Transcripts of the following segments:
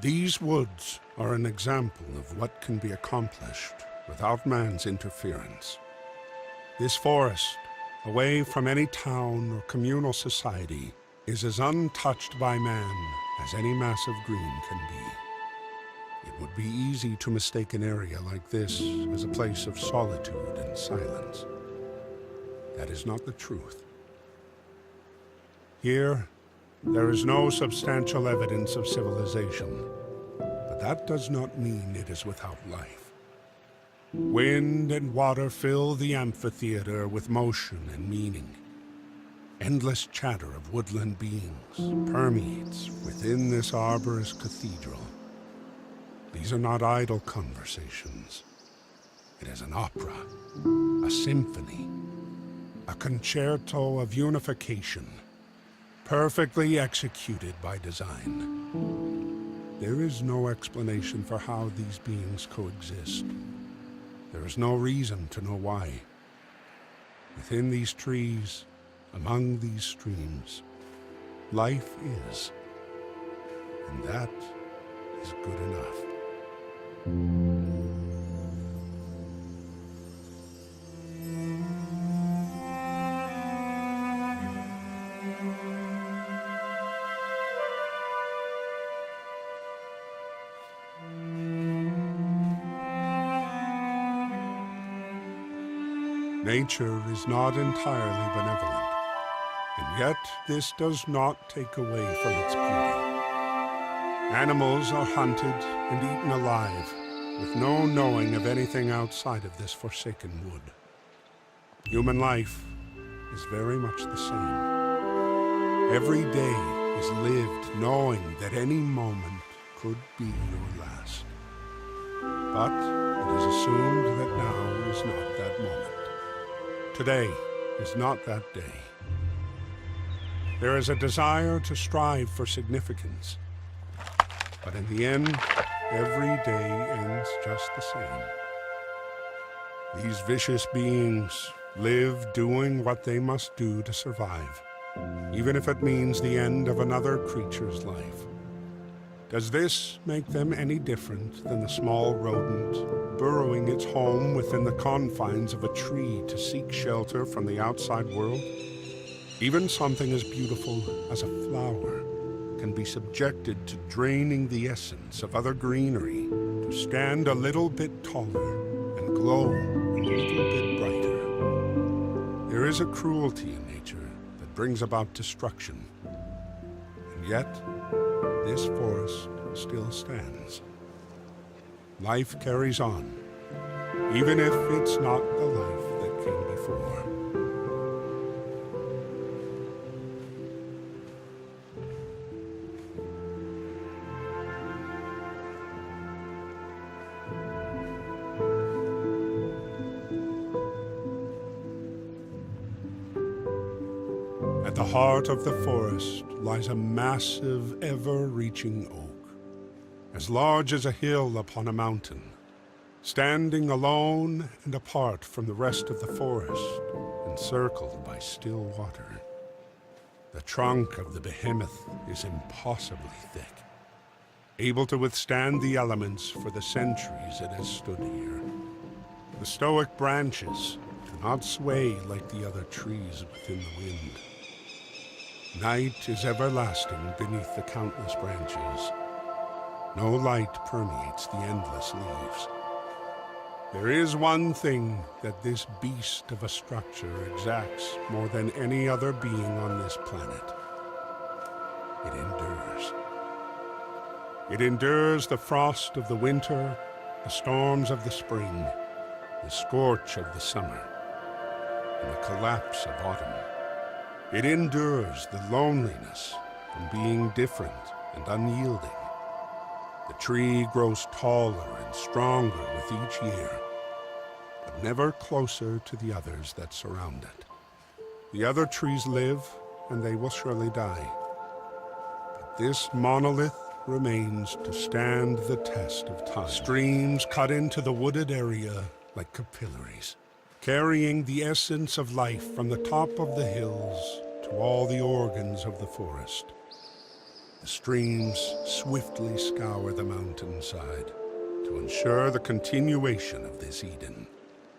These woods are an example of what can be accomplished without man's interference. This forest, away from any town or communal society, is as untouched by man as any mass of green can be. It would be easy to mistake an area like this as a place of solitude and silence. That is not the truth. Here, there is no substantial evidence of civilization, but that does not mean it is without life. Wind and water fill the amphitheater with motion and meaning. Endless chatter of woodland beings permeates within this arborist cathedral. These are not idle conversations. It is an opera, a symphony, a concerto of unification, perfectly executed by design. There is no explanation for how these beings coexist. There is no reason to know why. Within these trees, among these streams, life is, and that is good enough. Nature is not entirely benevolent, and yet this does not take away from its beauty. Animals are hunted and eaten alive, with no knowing of anything outside of this forsaken wood. Human life is very much the same. Every day is lived knowing that any moment could be your last. But it is assumed that now is not that moment. Today is not that day. There is a desire to strive for significance, but in the end, every day ends just the same. These vicious beings live doing what they must do to survive, even if it means the end of another creature's life. Does this make them any different than the small rodent burrowing its home within the confines of a tree to seek shelter from the outside world? Even something as beautiful as a flower can be subjected to draining the essence of other greenery to stand a little bit taller and glow a little bit brighter. There is a cruelty in nature that brings about destruction, and yet this forest still stands. Life carries on, even if it's not the life that came before. At the heart of the forest lies a massive, ever-reaching oak, as large as a hill upon a mountain, standing alone and apart from the rest of the forest, encircled by still water. The trunk of the behemoth is impossibly thick, able to withstand the elements for the centuries it has stood here. The stoic branches do not sway like the other trees within the wind. Night is everlasting beneath the countless branches. No light permeates the endless leaves. There is one thing that this beast of a structure exacts more than any other being on this planet. It endures. It endures the frost of the winter, the storms of the spring, the scorch of the summer, and the collapse of autumn. It endures the loneliness from being different and unyielding. The tree grows taller and stronger with each year, but never closer to the others that surround it. The other trees live, and they will surely die. But this monolith remains to stand the test of time. Streams cut into the wooded area like capillaries, carrying the essence of life from the top of the hills to all the organs of the forest. The streams swiftly scour the mountainside to ensure the continuation of this Eden,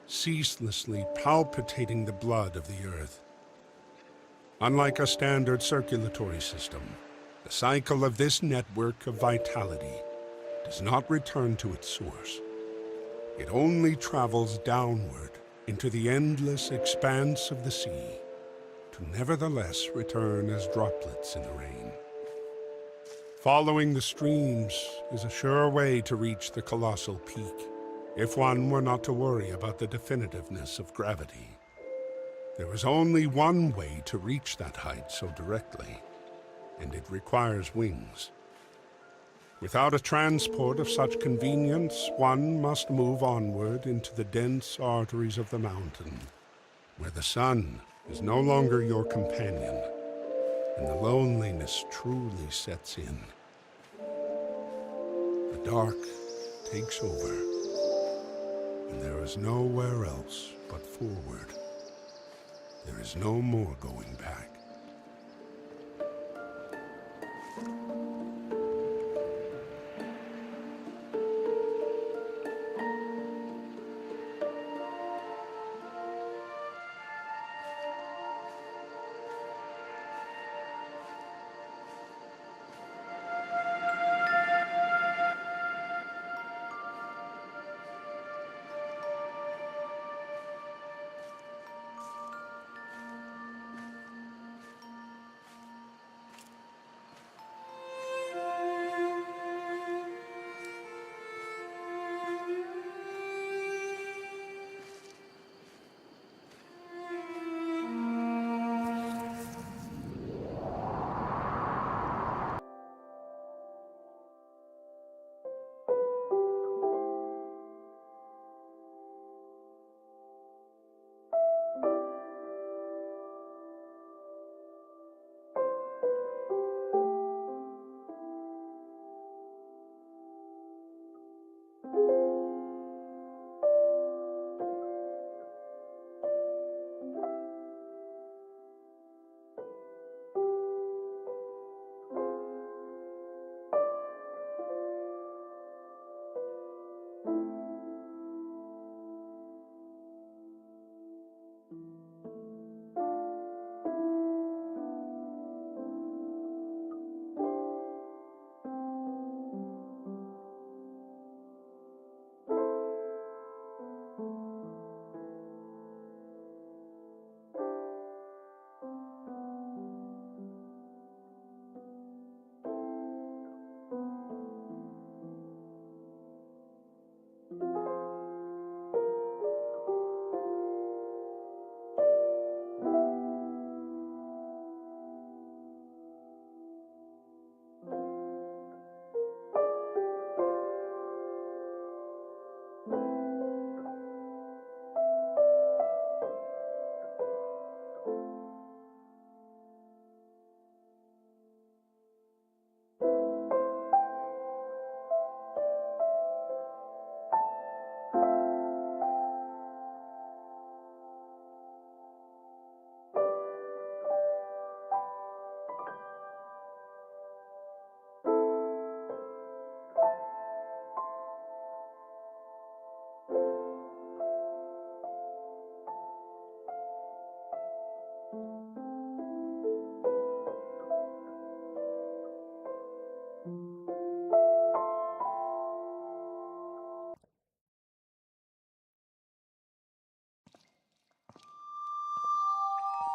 ceaselessly palpitating the blood of the earth. Unlike a standard circulatory system, the cycle of this network of vitality does not return to its source. It only travels downward into the endless expanse of the sea, to nevertheless return as droplets in the rain. Following the streams is a sure way to reach the colossal peak, if one were not to worry about the definitiveness of gravity. There is only one way to reach that height so directly, and it requires wings. Without a transport of such convenience, one must move onward into the dense arteries of the mountain, where the sun is no longer your companion, and the loneliness truly sets in. The dark takes over, and there is nowhere else but forward. There is no more going back.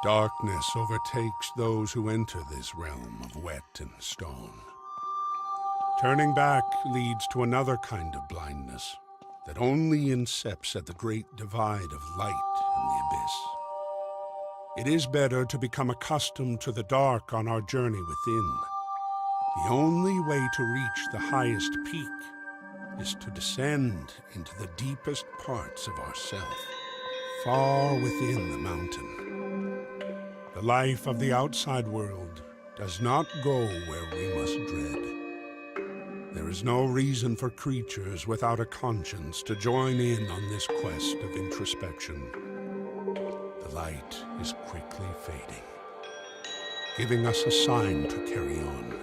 Darkness overtakes those who enter this realm of wet and stone. Turning back leads to another kind of blindness that only incepts at the great divide of light and the abyss. It is better to become accustomed to the dark on our journey within. The only way to reach the highest peak is to descend into the deepest parts of ourself, far within the mountain. The life of the outside world does not go where we must dread. There is no reason for creatures without a conscience to join in on this quest of introspection. The light is quickly fading, giving us a sign to carry on.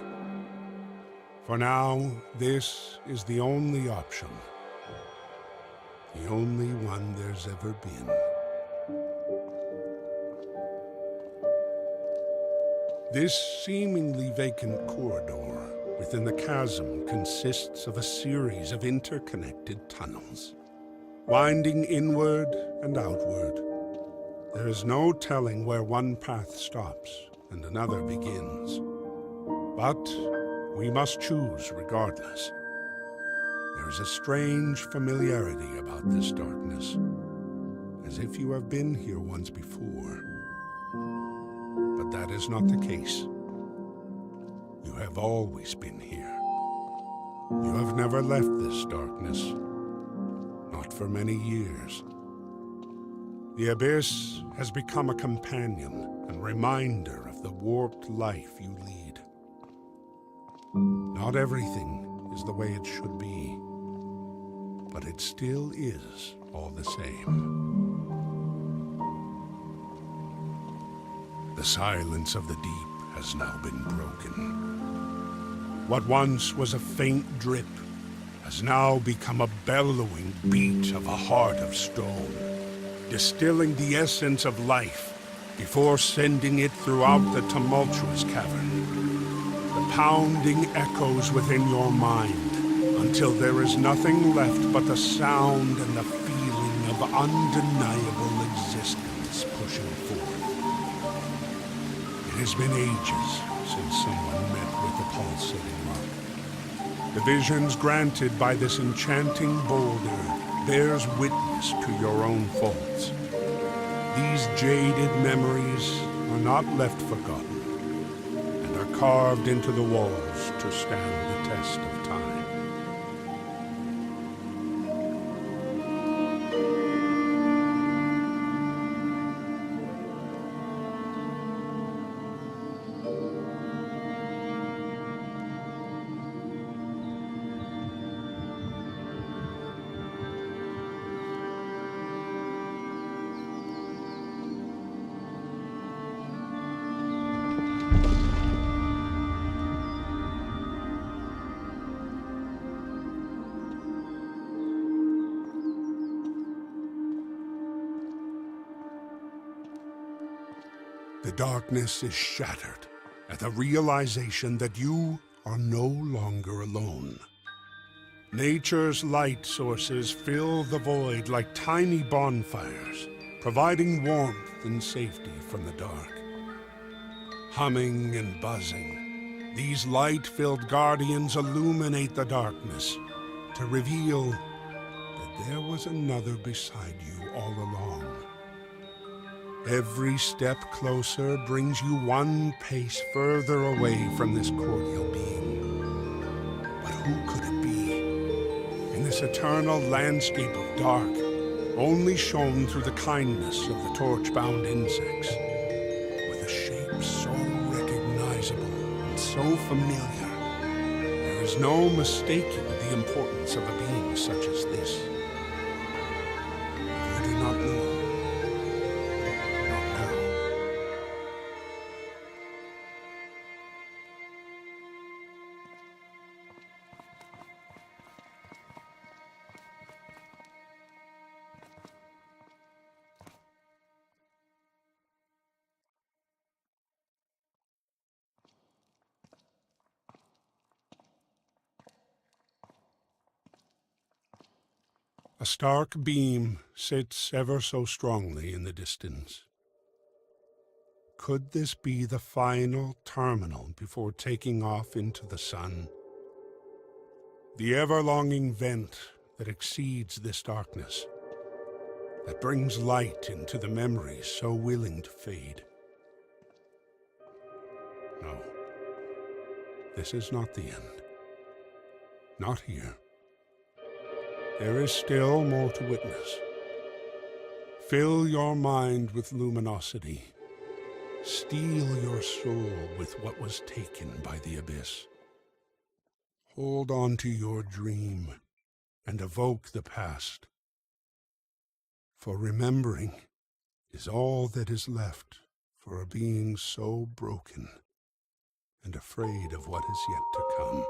For now, this is the only option. The only one there's ever been. This seemingly vacant corridor within the chasm consists of a series of interconnected tunnels, winding inward and outward. There is no telling where one path stops and another begins. But we must choose regardless. There is a strange familiarity about this darkness, as if you have been here once before. But that is not the case. You have always been here. You have never left this darkness, not for many years. The Abyss has become a companion and reminder of the warped life you lead. Not everything is the way it should be, but it still is all the same. The silence of the deep has now been broken. What once was a faint drip has now become a bellowing beat of a heart of stone, distilling the essence of life before sending it throughout the tumultuous cavern. The pounding echoes within your mind until there is nothing left but the sound and the feeling of undeniable existence pushing forth. It has been ages since someone met with the pulsating rock. The visions granted by this enchanting boulder bears witness to your own faults. These jaded memories are not left forgotten and are carved into the walls to stand the test of time. The darkness is shattered at the realization that you are no longer alone. Nature's light sources fill the void like tiny bonfires, providing warmth and safety from the dark. Humming and buzzing, these light-filled guardians illuminate the darkness to reveal that there was another beside you all along. Every step closer brings you one pace further away from this cordial being. But who could it be? In this eternal landscape of dark, only shown through the kindness of the torch-bound insects, with a shape so recognizable and so familiar, there is no mistaking the importance of a being such as this. You do not know. A stark beam sits ever so strongly in the distance. Could this be the final terminal before taking off into the sun? The ever-longing vent that exceeds this darkness, that brings light into the memories so willing to fade. No, this is not the end. Not here. There is still more to witness. Fill your mind with luminosity. Steal your soul with what was taken by the Abyss. Hold on to your dream and evoke the past. For remembering is all that is left for a being so broken and afraid of what is yet to come.